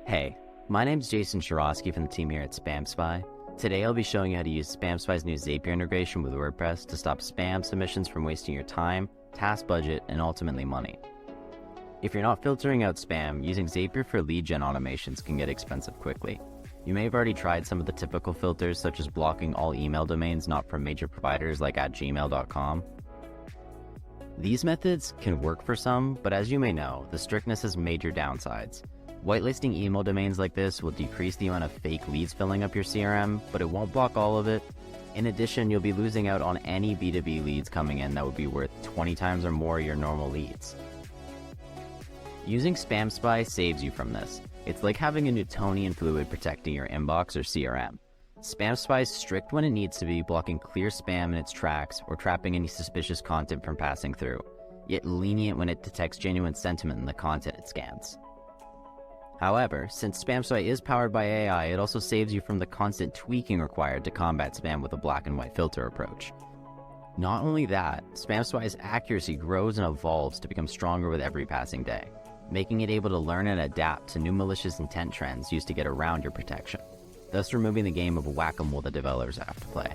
Hey, my name's Jason Shirosky from the team here at SpamSpy. Today I'll be showing you how to use SpamSpy's new Zapier integration with WordPress to stop spam submissions from wasting your time, task budget, and ultimately money. If you're not filtering out spam, using Zapier for lead gen automations can get expensive quickly. You may have already tried some of the typical filters, such as blocking all email domains not from major providers like @gmail.com. These methods can work for some, but as you may know, the strictness has major downsides. Whitelisting email domains like this will decrease the amount of fake leads filling up your CRM, but it won't block all of it. In addition, you'll be losing out on any B2B leads coming in that would be worth 20 times or more your normal leads. Using SpamSpy saves you from this. It's like having a Newtonian fluid protecting your inbox or CRM. SpamSpy is strict when it needs to be, blocking clear spam in its tracks or trapping any suspicious content from passing through, yet lenient when it detects genuine sentiment in the content it scans. However, since SpamSpy is powered by AI, it also saves you from the constant tweaking required to combat spam with a black and white filter approach. Not only that, SpamSpy's accuracy grows and evolves to become stronger with every passing day, making it able to learn and adapt to new malicious intent trends used to get around your protection, thus removing the game of whack-a-mole that developers have to play.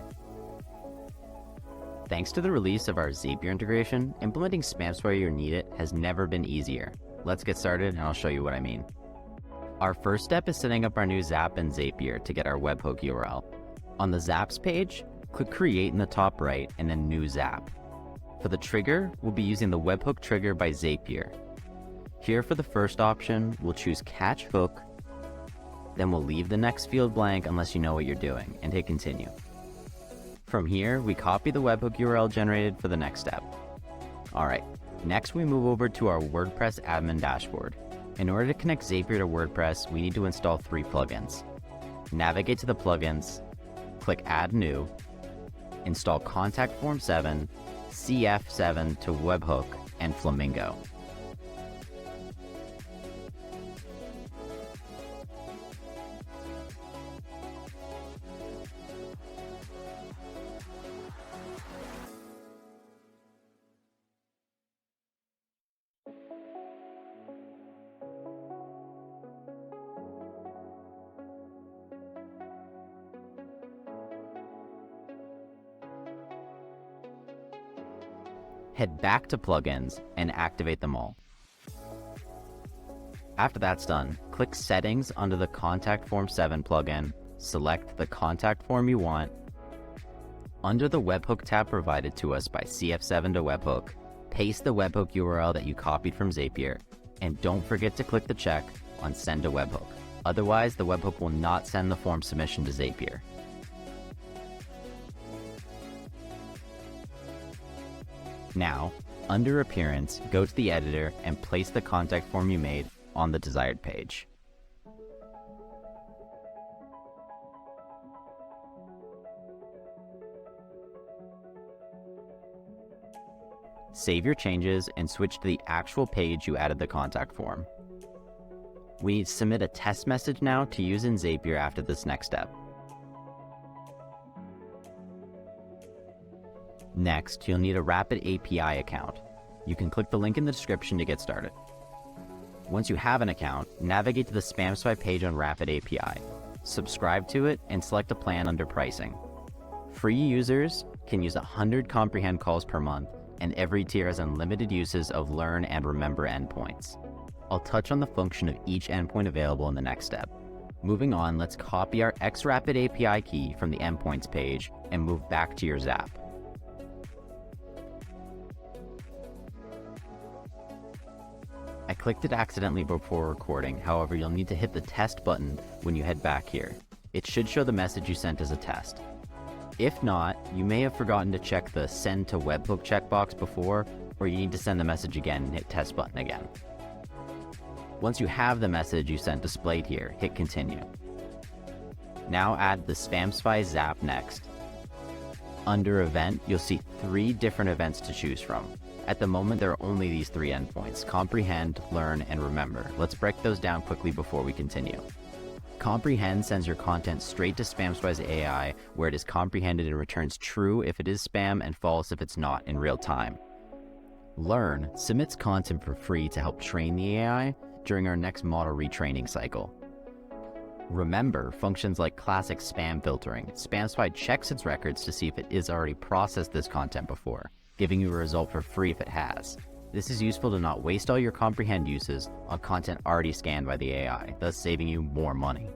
Thanks to the release of our Zapier integration, implementing SpamSpy where you need it has never been easier. Let's get started and I'll show you what I mean. Our first step is setting up our new Zap in Zapier to get our webhook URL. On the Zaps page, click Create in the top right and then New Zap. For the trigger, we'll be using the webhook trigger by Zapier. Here for the first option, we'll choose Catch Hook, then we'll leave the next field blank unless you know what you're doing, and hit Continue. From here, we copy the webhook URL generated for the next step. Alright, next we move over to our WordPress admin dashboard. In order to connect Zapier to WordPress, we need to install 3 plugins. Navigate to the plugins, click Add New, install Contact Form 7, CF7 to Webhook, and Flamingo. Head back to Plugins and activate them all. After that's done, click Settings under the Contact Form 7 plugin, select the contact form you want. Under the Webhook tab provided to us by CF7 to Webhook, paste the Webhook URL that you copied from Zapier, and don't forget to click the check on Send to Webhook. Otherwise, the Webhook will not send the form submission to Zapier. Now, under Appearance, go to the editor and place the contact form you made on the desired page. Save your changes and switch to the actual page you added the contact form. We need to submit a test message now to use in Zapier after this next step. Next, you'll need a Rapid API account. You can click the link in the description to get started. Once you have an account, navigate to the SpamSpy page on Rapid API. Subscribe to it and select a plan under Pricing. Free users can use 100 comprehend calls per month, and every tier has unlimited uses of Learn and Remember endpoints. I'll touch on the function of each endpoint available in the next step. Moving on, let's copy our XRapid API key from the endpoints page and move back to your Zap. I clicked it accidentally before recording, however you'll need to hit the test button when you head back here. It should show the message you sent as a test. If not, you may have forgotten to check the Send to Webhook checkbox before, or you need to send the message again and hit test button again. Once you have the message you sent displayed here, hit Continue. Now add the SpamSpy Zap next. Under Event, you'll see 3 different events to choose from. At the moment, there are only these 3 endpoints: Comprehend, Learn, and Remember. Let's break those down quickly before we continue. Comprehend sends your content straight to SpamSpy's AI, where it is comprehended and returns true if it is spam and false if it's not in real time. Learn submits content for free to help train the AI during our next model retraining cycle. Remember, functions like classic spam filtering. SpamSpy checks its records to see if it has already processed this content before, giving you a result for free if it has. This is useful to not waste all your comprehend uses on content already scanned by the AI, thus saving you more money.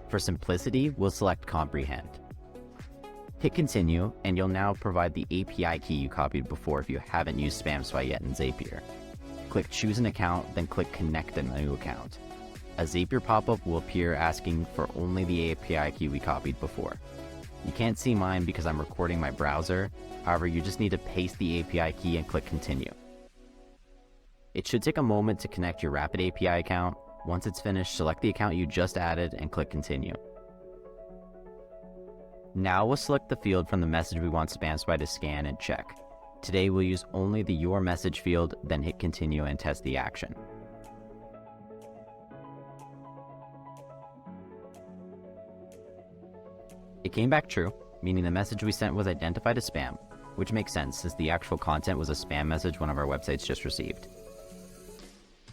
For simplicity, we'll select comprehend. Hit continue, and you'll now provide the API key you copied before if you haven't used SpamSpy yet in Zapier. Click choose an account, then click connect a new account. A Zapier pop-up will appear asking for only the API key we copied before. You can't see mine because I'm recording my browser, however you just need to paste the API key and click continue. It should take a moment to connect your Rapid API account. Once it's finished, select the account you just added and click continue. Now we'll select the field from the message we want SpamSpy to scan and check. Today we'll use only the your message field, then hit continue and test the action. It came back true, meaning the message we sent was identified as spam, which makes sense since the actual content was a spam message one of our websites just received.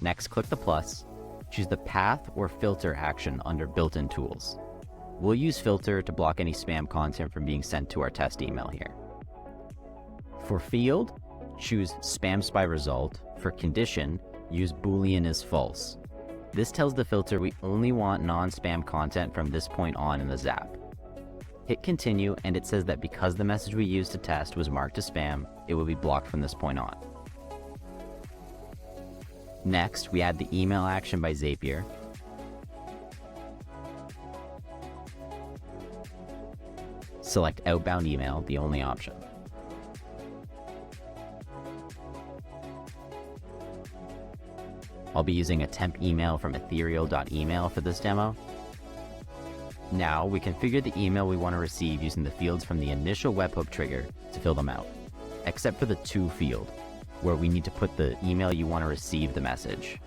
Next, click the plus, choose the path or filter action under built-in tools. We'll use filter to block any spam content from being sent to our test email here. For field, choose SpamSpy result. For condition, use Boolean is false. This tells the filter we only want non-spam content from this point on in the Zap. Hit continue, and it says that because the message we used to test was marked as spam, it will be blocked from this point on. Next, we add the email action by Zapier. Select outbound email, the only option. I'll be using a temp email from ethereal.email for this demo. Now we configure the email we want to receive using the fields from the initial webhook trigger to fill them out, except for the to field, where we need to put the email you want to receive the message.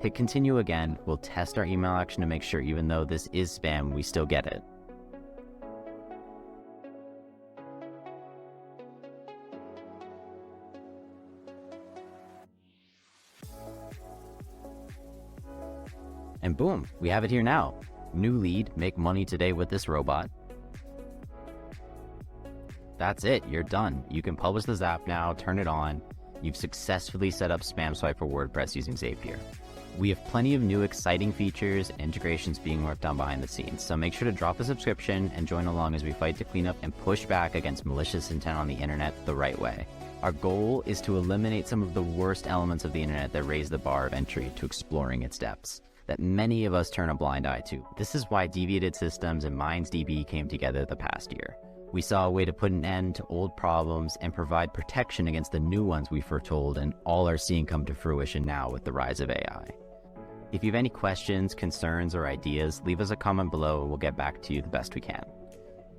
Hit continue again. We'll test our email action to make sure even though this is spam, we still get it. And boom, we have it here now. New lead, make money today with this robot. That's it, you're done. You can publish the Zap now, turn it on. You've successfully set up SpamSpy for WordPress using Zapier. We have plenty of new exciting features and integrations being worked on behind the scenes, so make sure to drop a subscription and join along as we fight to clean up and push back against malicious intent on the internet the right way. Our goal is to eliminate some of the worst elements of the internet that raise the bar of entry to exploring its depths, that many of us turn a blind eye to. This is why Deviated Systems and MindsDB came together the past year. We saw a way to put an end to old problems and provide protection against the new ones we foretold and all are seeing come to fruition now with the rise of AI. If you have any questions, concerns, or ideas, leave us a comment below and we'll get back to you the best we can.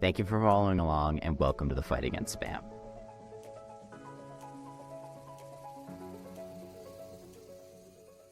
Thank you for following along and welcome to the fight against spam.